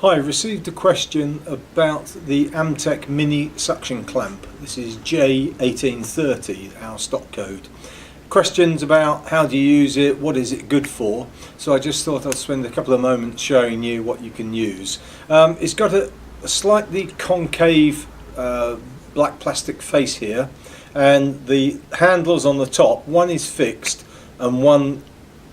Hi, I received a question about the Amtech mini suction clamp. This is J1830, our stock code. Questions about how do you use it, what is it good for, so I just thought I'd spend a couple of moments showing you what you can use. It's got a slightly concave black plastic face here, and the handles on the top, one is fixed and one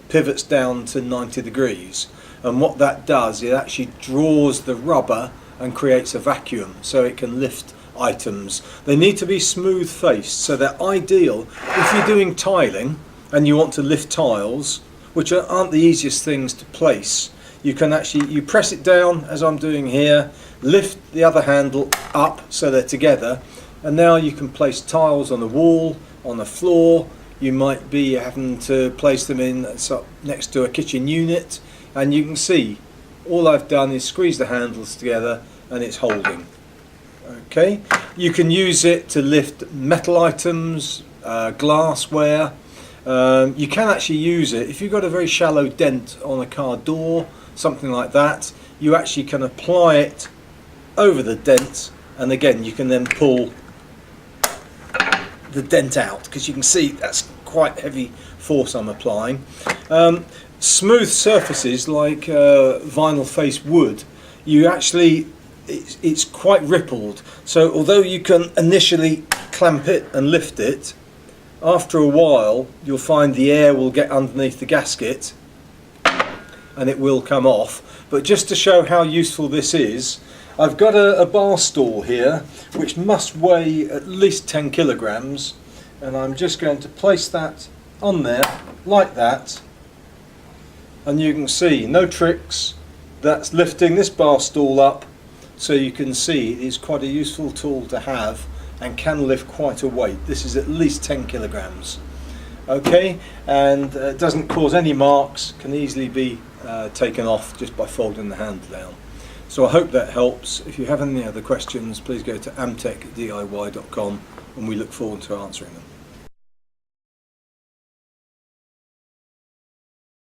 pivots down to 90 degrees. And what that does, it actually draws the rubber and creates a vacuum so it can lift items. They need to be smooth faced, so they're ideal if you're doing tiling and you want to lift tiles, which aren't the easiest things to place. You can actually, you press it down as I'm doing here, lift the other handle up so they're together, and now you can place tiles on the wall, on the floor. You might be having to place them in next to a kitchen unit, and you can see all I've done is squeeze the handles together and it's holding. Okay, you can use it to lift metal items, glassware. You can actually use it if you've got a very shallow dent on a car door, something like that. You actually can apply it over the dent, and again you can then pull the dent out, because you can see that's quite heavy force I'm applying. Smooth surfaces like vinyl face wood, you actually, it's quite rippled, so although you can initially clamp it and lift it, after a while you'll find the air will get underneath the gasket and it will come off. But just to show how useful this is, I've got a bar stool here which must weigh at least 10 kilograms, and I'm just going to place that on there like that. And you can see, no tricks, that's lifting this bar stool up, so you can see it is quite a useful tool to have and can lift quite a weight. This is at least 10 kilograms. Okay, and it doesn't cause any marks, can easily be taken off just by folding the handle down. So I hope that helps. If you have any other questions, please go to amtechdiy.com and we look forward to answering them.